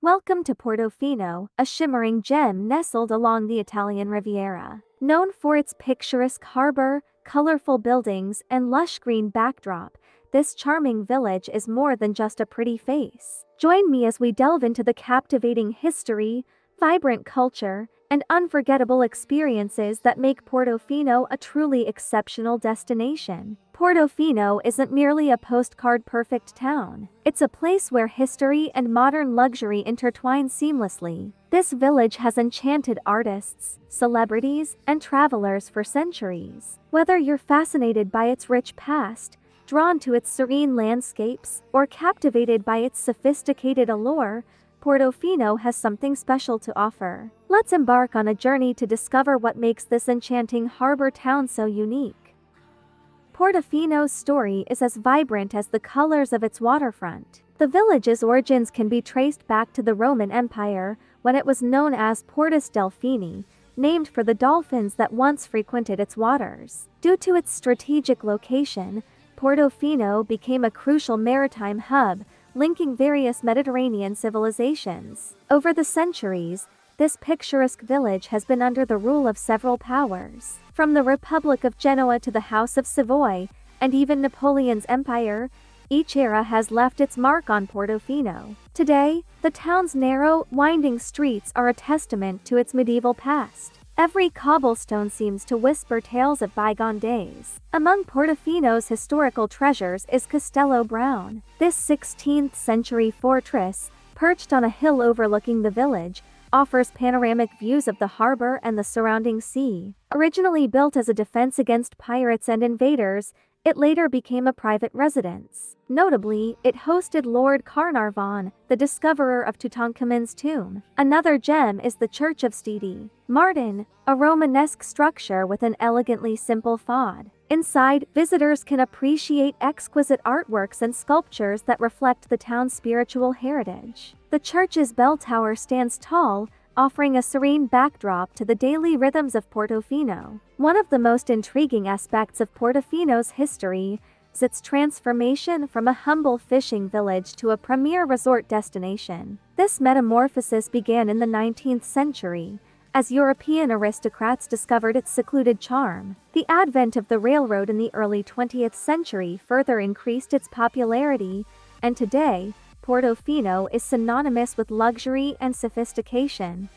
Welcome to Portofino, a shimmering gem nestled along the Italian Riviera. Known for its picturesque harbor, colorful buildings, and lush green backdrop, this charming village is more than just a pretty face. Join me as we delve into the captivating history, vibrant culture, and unforgettable experiences that make Portofino a truly exceptional destination. Portofino isn't merely a postcard-perfect town. It's a place where history and modern luxury intertwine seamlessly. This village has enchanted artists, celebrities, and travelers for centuries. Whether you're fascinated by its rich past, drawn to its serene landscapes, or captivated by its sophisticated allure, Portofino has something special to offer. Let's embark on a journey to discover what makes this enchanting harbor town so unique. Portofino's story is as vibrant as the colors of its waterfront. The village's origins can be traced back to the Roman Empire, when it was known as Portus Delphini, named for the dolphins that once frequented its waters. Due to its strategic location, Portofino became a crucial maritime hub, linking various Mediterranean civilizations. Over the centuries, this picturesque village has been under the rule of several powers. From the Republic of Genoa to the House of Savoy, and even Napoleon's empire, each era has left its mark on Portofino. Today, the town's narrow, winding streets are a testament to its medieval past. Every cobblestone seems to whisper tales of bygone days. Among Portofino's historical treasures is Castello Brown. This 16th-century fortress, perched on a hill overlooking the village, offers panoramic views of the harbor and the surrounding sea. Originally built as a defense against pirates and invaders, it later became a private residence. Notably, it hosted Lord Carnarvon, the discoverer of Tutankhamun's tomb. Another gem is the Church of St. Martin, a Romanesque structure with an elegantly simple facade. Inside, visitors can appreciate exquisite artworks and sculptures that reflect the town's spiritual heritage. The church's bell tower stands tall, offering a serene backdrop to the daily rhythms of Portofino. One of the most intriguing aspects of Portofino's history is its transformation from a humble fishing village to a premier resort destination. This metamorphosis began in the 19th century, as European aristocrats discovered its secluded charm. The advent of the railroad in the early 20th century further increased its popularity, and today, Portofino is synonymous with luxury and sophistication.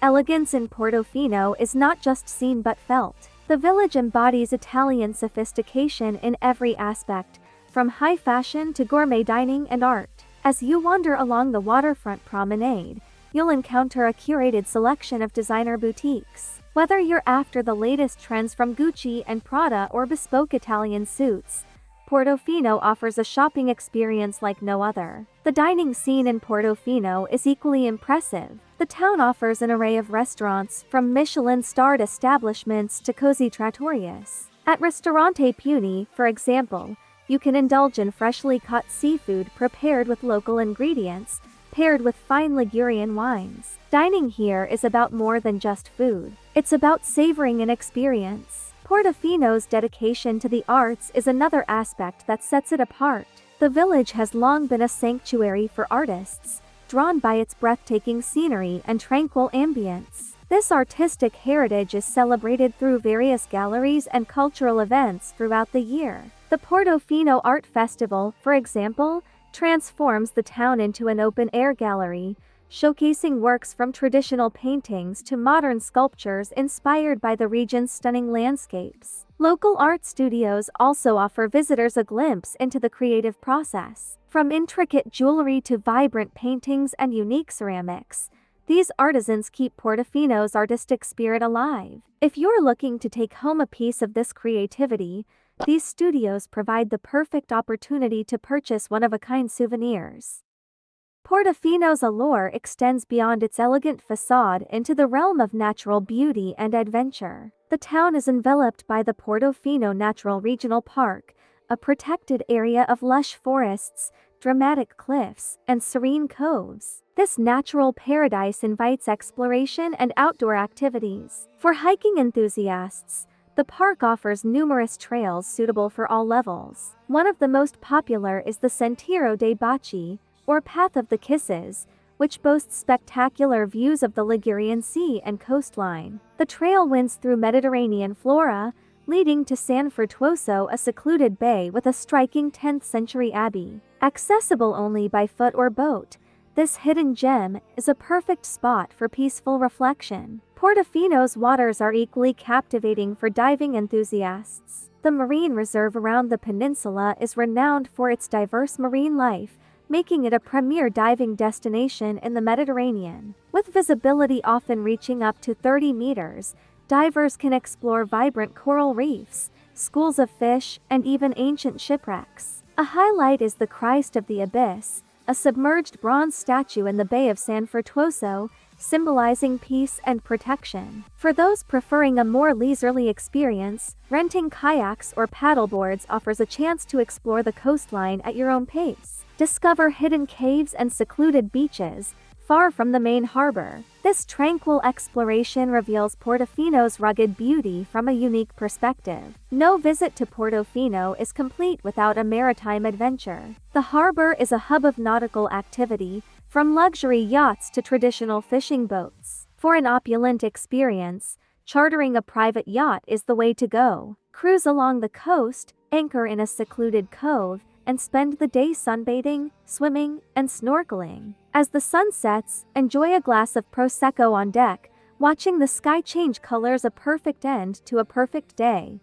Elegance in Portofino is not just seen but felt. The village embodies Italian sophistication in every aspect, from high fashion to gourmet dining and art. As you wander along the waterfront promenade, you'll encounter a curated selection of designer boutiques. Whether you're after the latest trends from Gucci and Prada or bespoke Italian suits, Portofino offers a shopping experience like no other. The dining scene in Portofino is equally impressive. The town offers an array of restaurants, from Michelin-starred establishments to cozy trattorias. At Ristorante Puni, for example, you can indulge in freshly caught seafood prepared with local ingredients, paired with fine Ligurian wines. Dining here is about more than just food. It's about savoring an experience. Portofino's dedication to the arts is another aspect that sets it apart. The village has long been a sanctuary for artists, drawn by its breathtaking scenery and tranquil ambience. This artistic heritage is celebrated through various galleries and cultural events throughout the year. The Portofino Art Festival, for example, transforms the town into an open-air gallery, showcasing works from traditional paintings to modern sculptures inspired by the region's stunning landscapes. Local art studios also offer visitors a glimpse into the creative process. From intricate jewelry to vibrant paintings and unique ceramics, these artisans keep Portofino's artistic spirit alive. If you're looking to take home a piece of this creativity, these studios provide the perfect opportunity to purchase one-of-a-kind souvenirs. Portofino's allure extends beyond its elegant facade into the realm of natural beauty and adventure. The town is enveloped by the Portofino Natural Regional Park, a protected area of lush forests, dramatic cliffs, and serene coves. This natural paradise invites exploration and outdoor activities. For hiking enthusiasts, the park offers numerous trails suitable for all levels. One of the most popular is the Sentiero dei Baci, or Path of the Kisses, which boasts spectacular views of the Ligurian Sea and coastline. The trail winds through Mediterranean flora, leading to San Frutuoso, a secluded bay with a striking 10th-century abbey. Accessible only by foot or boat, this hidden gem is a perfect spot for peaceful reflection. Portofino's waters are equally captivating for diving enthusiasts. The marine reserve around the peninsula is renowned for its diverse marine life, making it a premier diving destination in the Mediterranean. With visibility often reaching up to 30 meters, divers can explore vibrant coral reefs, schools of fish, and even ancient shipwrecks. A highlight is the Christ of the Abyss, a submerged bronze statue in the Bay of San Frutuoso, symbolizing peace and protection. For those preferring a more leisurely experience, renting kayaks or paddleboards offers a chance to explore the coastline at your own pace. Discover hidden caves and secluded beaches, far from the main harbor. This tranquil exploration reveals Portofino's rugged beauty from a unique perspective. No visit to Portofino is complete without a maritime adventure. The harbor is a hub of nautical activity, from luxury yachts to traditional fishing boats. For an opulent experience, chartering a private yacht is the way to go. Cruise along the coast, anchor in a secluded cove, and spend the day sunbathing, swimming, and snorkeling. As the sun sets, enjoy a glass of Prosecco on deck, watching the sky change colors, a perfect end to a perfect day.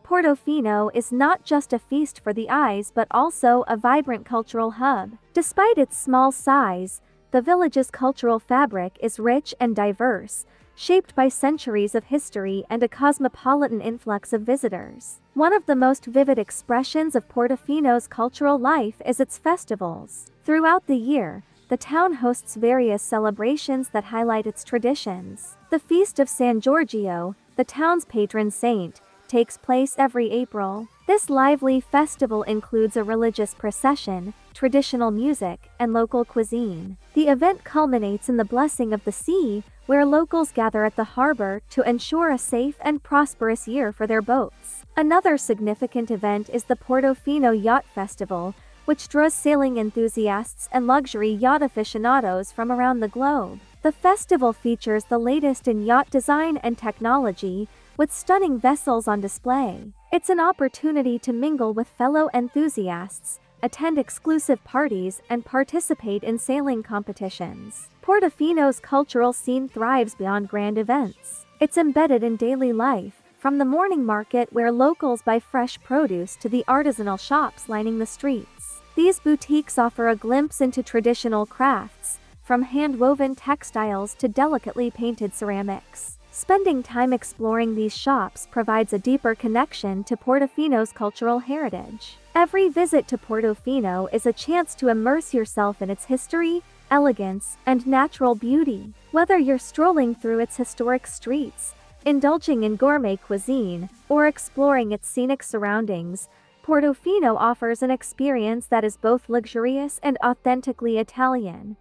Portofino is not just a feast for the eyes but also a vibrant cultural hub. Despite its small size, the village's cultural fabric is rich and diverse, shaped by centuries of history and a cosmopolitan influx of visitors. One of the most vivid expressions of Portofino's cultural life is its festivals. Throughout the year, the town hosts various celebrations that highlight its traditions. The Feast of San Giorgio, the town's patron saint, takes place every April. This lively festival includes a religious procession, traditional music, and local cuisine. The event culminates in the blessing of the sea, where locals gather at the harbor to ensure a safe and prosperous year for their boats. Another significant event is the Portofino Yacht Festival, which draws sailing enthusiasts and luxury yacht aficionados from around the globe. The festival features the latest in yacht design and technology, with stunning vessels on display. It's an opportunity to mingle with fellow enthusiasts, attend exclusive parties, and participate in sailing competitions. Portofino's cultural scene thrives beyond grand events. It's embedded in daily life, from the morning market where locals buy fresh produce to the artisanal shops lining the streets. These boutiques offer a glimpse into traditional crafts, from hand-woven textiles to delicately painted ceramics. Spending time exploring these shops provides a deeper connection to Portofino's cultural heritage. Every visit to Portofino is a chance to immerse yourself in its history, elegance, and natural beauty. Whether you're strolling through its historic streets, indulging in gourmet cuisine, or exploring its scenic surroundings, Portofino offers an experience that is both luxurious and authentically Italian.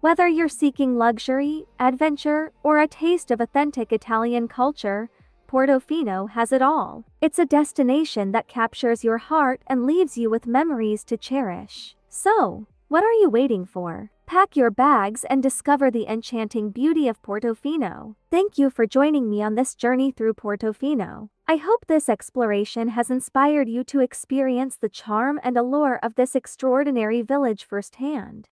Whether you're seeking luxury, adventure, or a taste of authentic Italian culture, Portofino has it all. It's a destination that captures your heart and leaves you with memories to cherish. So, what are you waiting for? Pack your bags and discover the enchanting beauty of Portofino. Thank you for joining me on this journey through Portofino. I hope this exploration has inspired you to experience the charm and allure of this extraordinary village firsthand.